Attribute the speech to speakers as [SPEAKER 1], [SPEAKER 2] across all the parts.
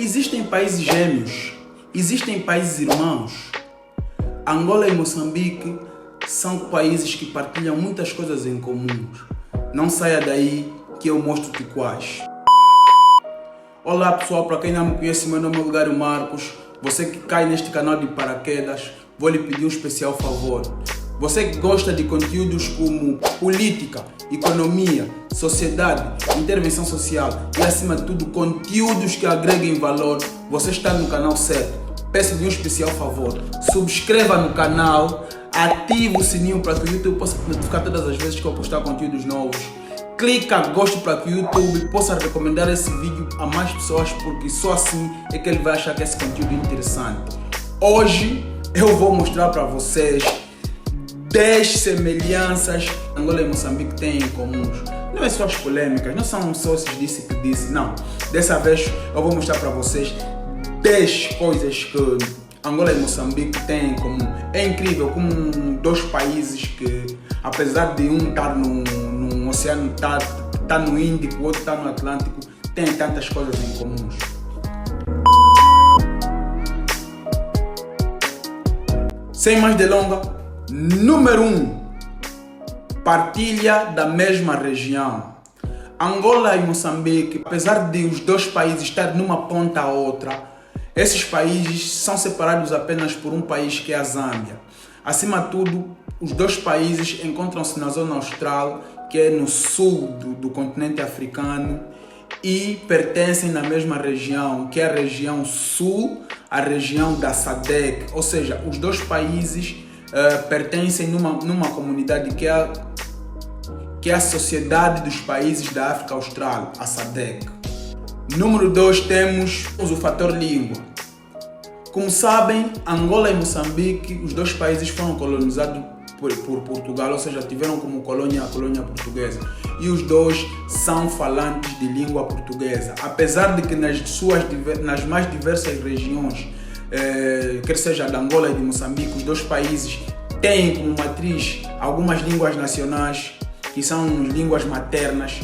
[SPEAKER 1] Existem países gêmeos, existem países irmãos. Angola e Moçambique são países que partilham muitas coisas em comum. Não saia daí que eu mostro-te quais. Olá pessoal, para quem não me conhece, meu nome é Lugário Marcos. Você que cai neste canal de paraquedas, vou lhe pedir um especial favor. Você que gosta de conteúdos como política, economia, sociedade, intervenção social e acima de tudo conteúdos que agreguem valor, você está no canal certo. Peço-lhe um especial favor, subscreva no canal, ative o sininho para que o YouTube possa te notificar todas as vezes que eu postar conteúdos novos. Clica gosto para que o YouTube possa recomendar esse vídeo a mais pessoas, porque só assim é que ele vai achar que esse conteúdo é interessante. Hoje eu vou mostrar para vocês 10 semelhanças que Angola e Moçambique têm em comuns. Não é só as polêmicas, não são só esses disse que disse, não. Dessa vez eu vou mostrar para vocês 10 coisas que Angola e Moçambique têm em comum. É incrível como dois países que, apesar de um estar no oceano, tá no Índico, o outro está no Atlântico, têm tantas coisas em comuns. Sem mais delongas, número 1, partilha da mesma região. Angola e Moçambique, apesar de os dois países estarem numa ponta a outra, esses países são separados apenas por um país que é a Zâmbia. Acima de tudo, os dois países encontram-se na zona austral, que é no sul do continente africano, e pertencem na mesma região, que é a região sul, a região da SADC. Ou seja, os dois países pertencem numa comunidade que é a Sociedade dos Países da África Austral, a SADC. Número 2, temos o fator língua. Como sabem, Angola e Moçambique, os dois países foram colonizados por Portugal, ou seja, tiveram como colônia a colônia portuguesa. E os dois são falantes de língua portuguesa. Apesar de que nas mais diversas regiões, quer seja de Angola e de Moçambique, os dois países têm como matriz algumas línguas nacionais, que são línguas maternas.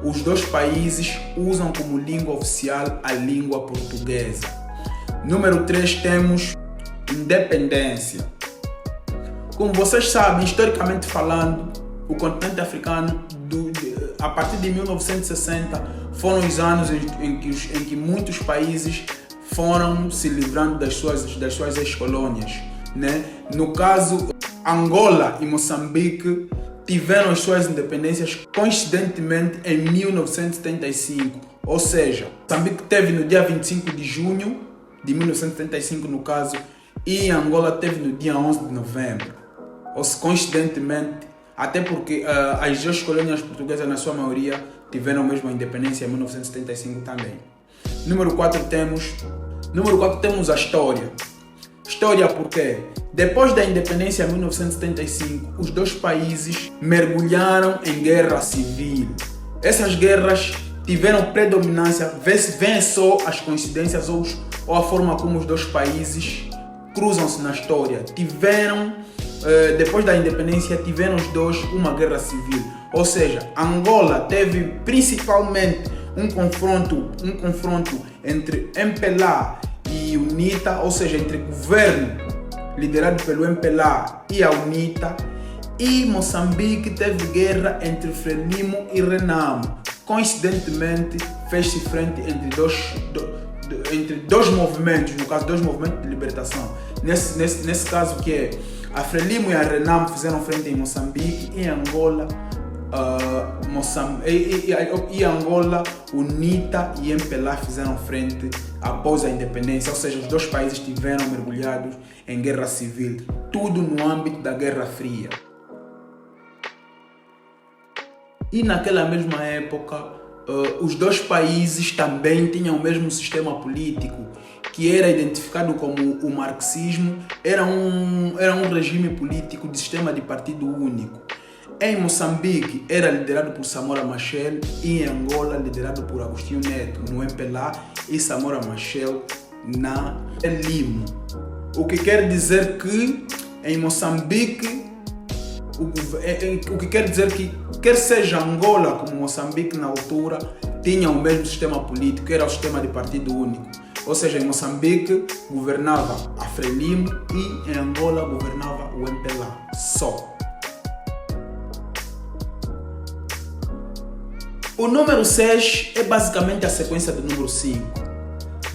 [SPEAKER 1] Os dois países usam como língua oficial a língua portuguesa. Número 3, temos independência. Como vocês sabem, historicamente falando, o continente africano, a partir de 1960, foram os anos em que muitos países foram se livrando das suas ex-colônias, né? No caso, Angola e Moçambique tiveram as suas independências coincidentemente em 1975. Ou seja, Moçambique teve no dia 25 de junho de 1975, no caso, e Angola teve no dia 11 de novembro. Ou se coincidentemente, até porque as duas colônias portuguesas, na sua maioria, tiveram mesmo a independência em 1975 também. Número 4 temos a história. História porque, depois da independência em 1975, os dois países mergulharam em guerra civil. Essas guerras tiveram predominância, vêem só as coincidências ou a forma como os dois países cruzam-se na história. Depois da independência, tiveram os dois uma guerra civil. Ou seja, Angola teve principalmente um confronto entre MPLA e UNITA, ou seja, entre governo liderado pelo MPLA e a UNITA, e Moçambique teve guerra entre Frelimo e Renamo. Coincidentemente, fez-se frente entre dois movimentos, no caso, dois movimentos de libertação. Nesse caso, que é a Frelimo e a Renamo fizeram frente em Moçambique, e Angola, Angola, UNITA e MPLA fizeram frente após a independência. Ou seja, os dois países estiveram mergulhados em guerra civil, tudo no âmbito da Guerra Fria. E naquela mesma época, os dois países também tinham o mesmo sistema político, que era identificado como o marxismo. Era um regime político de sistema de partido único. Em Moçambique era liderado por Samora Machel, e em Angola liderado por Agostinho Neto no MPLA e Samora Machel na Frelimo. O que quer dizer que em Moçambique, quer seja Angola como Moçambique na altura, tinham o mesmo sistema político, era o sistema de partido único. Ou seja, em Moçambique governava a Frelimo e em Angola governava o MPLA só. O número 6 é basicamente a sequência do número 5.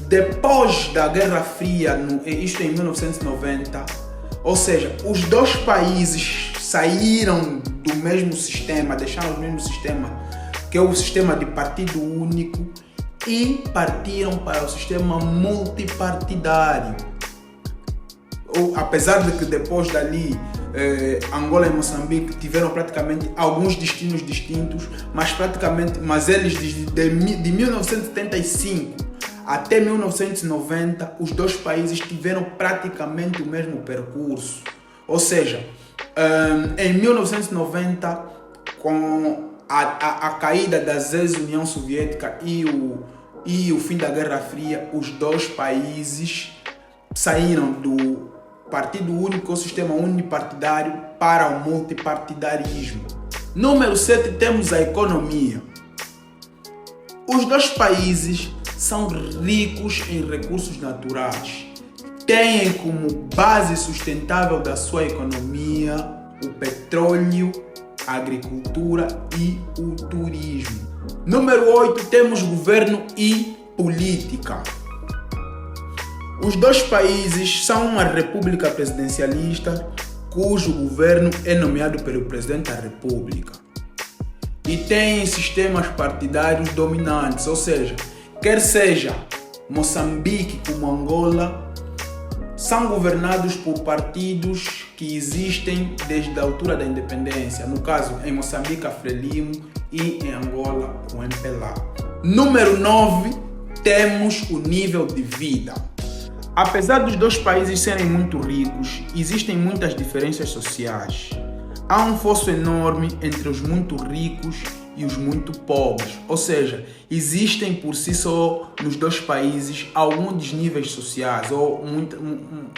[SPEAKER 1] Depois da Guerra Fria, isto em 1990, ou seja, os dois países saíram do mesmo sistema, deixaram o mesmo sistema, que é o sistema de partido único, e partiram para o sistema multipartidário. Apesar de que depois dali Angola e Moçambique tiveram praticamente alguns destinos distintos, mas eles de 1975 até 1990 os dois países tiveram praticamente o mesmo percurso. Ou seja, em 1990, com a caída da ex-União Soviética e o fim da Guerra Fria, os dois países saíram do partido único, o sistema unipartidário, para o multipartidarismo. Número 7, temos a economia. Os dois países são ricos em recursos naturais. Têm como base sustentável da sua economia o petróleo, a agricultura e o turismo. Número 8, temos governo e política. Os dois países são uma república presidencialista cujo governo é nomeado pelo presidente da república e tem sistemas partidários dominantes, ou seja, quer seja Moçambique como Angola, são governados por partidos que existem desde a altura da independência. No caso, em Moçambique, a Frelimo e em Angola, o MPLA. Número 9, temos o nível de vida. Apesar dos dois países serem muito ricos, existem muitas diferenças sociais. Há um fosso enorme entre os muito ricos e os muito pobres. Ou seja, existem por si só nos dois países alguns desníveis sociais, ou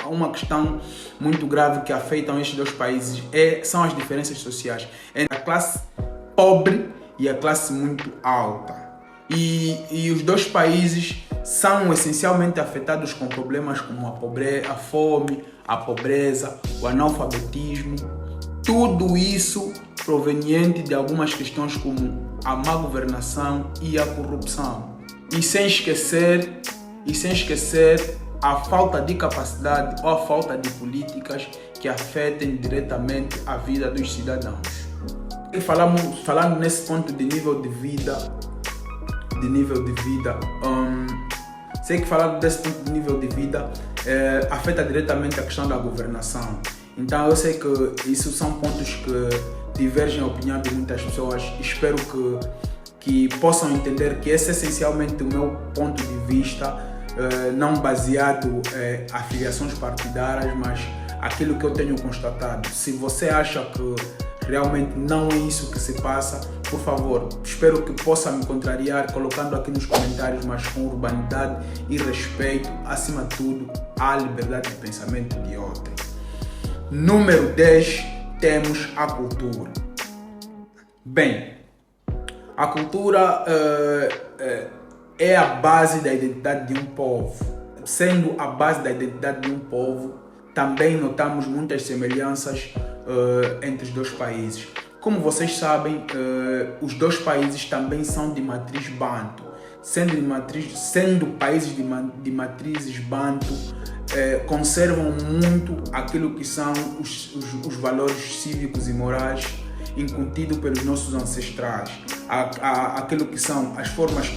[SPEAKER 1] uma questão muito grave que afetam estes dois países são as diferenças sociais entre a classe pobre e a classe muito alta. E os dois países são essencialmente afetados com problemas como a fome, a pobreza, o analfabetismo. Tudo isso proveniente de algumas questões como a má governação e a corrupção. E sem esquecer a falta de capacidade ou a falta de políticas que afetem diretamente a vida dos cidadãos. E falando nesse ponto de nível de vida, sei que falar desse ponto de nível de vida afeta diretamente a questão da governação. Então eu sei que isso são pontos que divergem a opinião de muitas pessoas. Espero que possam entender que esse é essencialmente o meu ponto de vista, não baseado em afiliações partidárias, mas aquilo que eu tenho constatado. Se você acha que realmente não é isso que se passa, por favor, espero que possa me contrariar colocando aqui nos comentários, mas com urbanidade e respeito, acima de tudo, à liberdade de pensamento de outrem. Número 10, temos a cultura. Bem, a cultura é a base da identidade de um povo. Sendo a base da identidade de um povo, também notamos muitas semelhanças entre os dois países. Como vocês sabem, os dois países também são de matriz banto. Sendo países de matrizes banto, conservam muito aquilo que são os valores cívicos e morais incutidos pelos nossos ancestrais. Aquilo que são as formas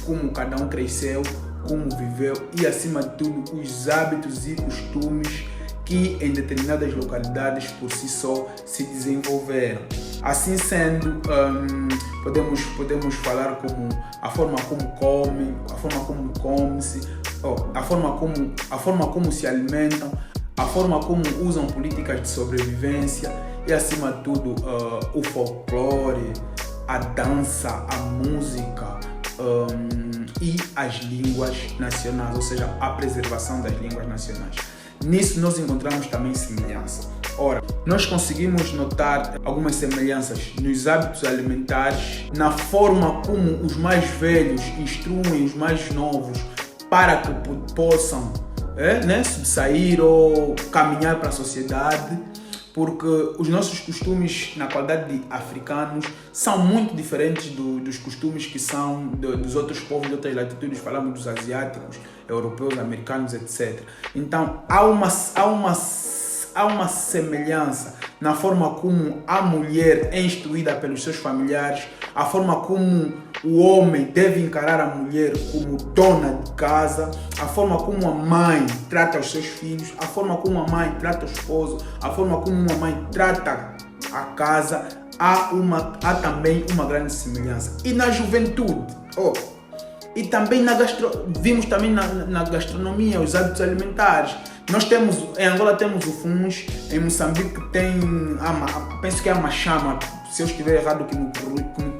[SPEAKER 1] como cada um cresceu, como viveu e, acima de tudo, os hábitos e costumes que em determinadas localidades por si só se desenvolveram. Assim sendo, podemos falar como a forma como comem, a forma como come-se, a forma como se alimentam, a forma como usam políticas de sobrevivência e, acima de tudo, o folclore, a dança, a música e as línguas nacionais, ou seja, a preservação das línguas nacionais. Nisso nós encontramos também semelhança. Ora, nós conseguimos notar algumas semelhanças nos hábitos alimentares, na forma como os mais velhos instruem os mais novos para que possam subsair ou caminhar para a sociedade, porque os nossos costumes, na qualidade de africanos, são muito diferentes dos costumes que são dos outros povos de outras latitudes. Falamos dos asiáticos, europeus, americanos, etc. Então, há uma semelhança na forma como a mulher é instruída pelos seus familiares, a forma como o homem deve encarar a mulher como dona de casa, a forma como a mãe trata os seus filhos, a forma como a mãe trata o esposo, a forma como uma mãe trata a casa. Há também uma grande semelhança. E na juventude, e também vimos também na gastronomia, os hábitos alimentares. Nós temos, em Angola temos o funs, em Moçambique tem, penso que é a machama, se eu estiver errado que me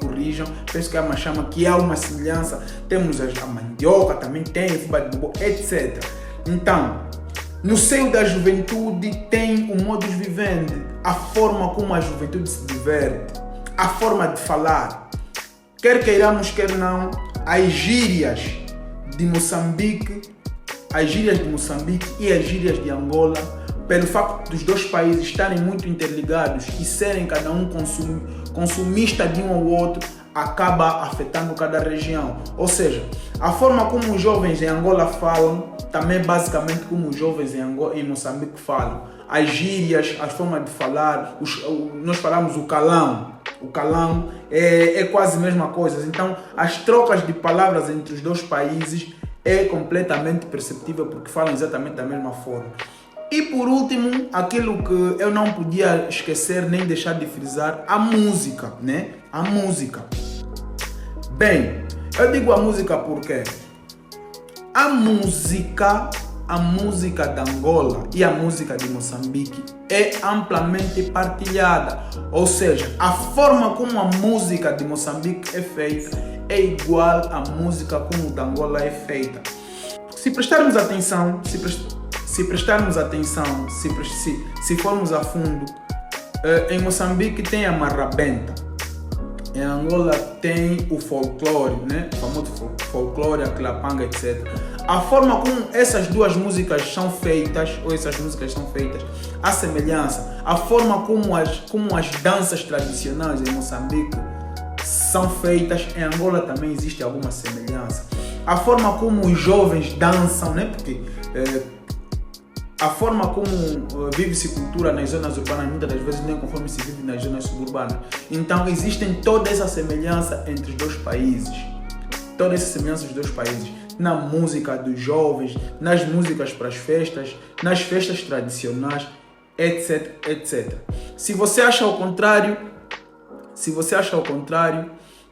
[SPEAKER 1] corrijam, penso que é a machama, que é uma semelhança. Temos a mandioca, também tem, fubá de bobô, etc. Então, no seio da juventude tem o modus vivendi, a forma como a juventude se diverte, a forma de falar. Quer queiramos, quer não, as gírias de Moçambique e as gírias de Angola, pelo facto dos dois países estarem muito interligados e serem cada um consumista de um ao outro, acaba afetando cada região. Ou seja, a forma como os jovens em Angola falam, também basicamente como os jovens em Moçambique falam. As gírias, a forma de falar, nós falamos o calão. O calão é quase a mesma coisa. Então, as trocas de palavras entre os dois países é completamente perceptível porque falam exatamente da mesma forma. E por último, aquilo que eu não podia esquecer nem deixar de frisar, a música, né? A música. Bem, eu digo a música porque a música da Angola e a música de Moçambique é amplamente partilhada. Ou seja, a forma como a música de Moçambique é feita é igual à música como da Angola é feita. Se prestarmos atenção, se formos a fundo, em Moçambique tem a marrabenta, em Angola tem o folclore, né? O famoso folclore, a clapanga, etc. A forma como essas duas músicas são feitas, a semelhança, a forma como as danças tradicionais em Moçambique são feitas, em Angola também existe alguma semelhança. A forma como os jovens dançam, né? Porque a forma como vive-se cultura nas zonas urbanas muitas das vezes nem conforme se vive nas zonas suburbanas. Então existem toda essa semelhança entre os dois países. Toda essa semelhança dos dois países. Na música dos jovens, nas músicas para as festas, nas festas tradicionais, etc, etc. Se você acha o contrário,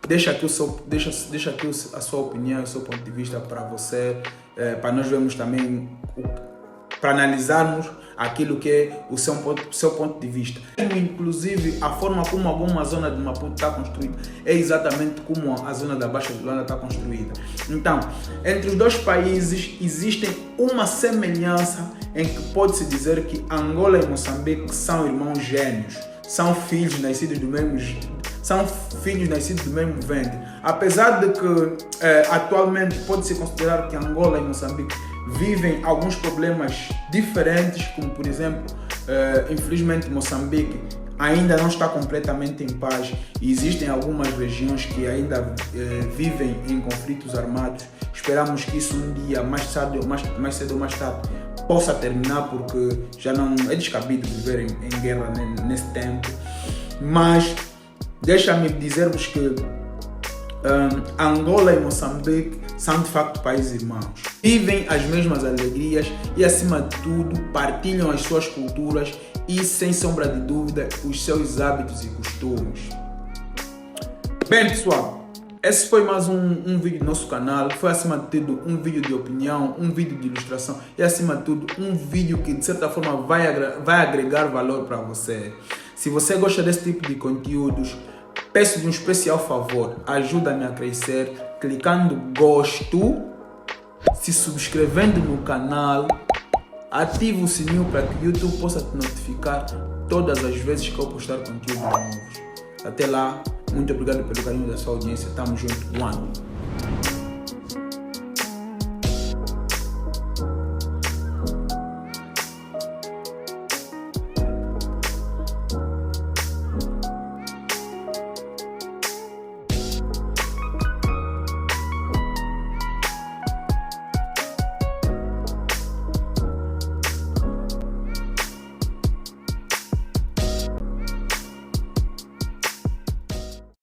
[SPEAKER 1] deixa aqui a sua opinião, o seu ponto de vista para você, para nós vermos também, para analisarmos aquilo que é o seu ponto de vista. Inclusive, a forma como alguma zona de Maputo está construída é exatamente como a zona da Baixa de Luanda está construída. Então, entre os dois países existem uma semelhança em que pode-se dizer que Angola e Moçambique são irmãos gêmeos, são filhos nascidos do mesmo ventre. Apesar de que atualmente pode-se considerar que Angola e Moçambique vivem alguns problemas diferentes, como por exemplo, infelizmente Moçambique ainda não está completamente em paz e existem algumas regiões que ainda vivem em conflitos armados. Esperamos que isso um dia, mais cedo ou mais tarde, possa terminar, porque já não é descabido viver em guerra nesse tempo. Mas deixa-me dizer-vos que Angola e Moçambique são de facto países irmãos. Vivem as mesmas alegrias e, acima de tudo, partilham as suas culturas e, sem sombra de dúvida, os seus hábitos e costumes. Bem, pessoal, esse foi mais um vídeo do nosso canal. Foi, acima de tudo, um vídeo de opinião, um vídeo de ilustração e, acima de tudo, um vídeo que, de certa forma, vai agregar valor para você. Se você gosta desse tipo de conteúdos, peço-lhe um especial favor, ajuda-me a crescer, clicando gosto, se subscrevendo no canal, ative o sininho para que o YouTube possa te notificar todas as vezes que eu postar conteúdos novos. Até lá, muito obrigado pelo carinho da sua audiência, tamo junto, one.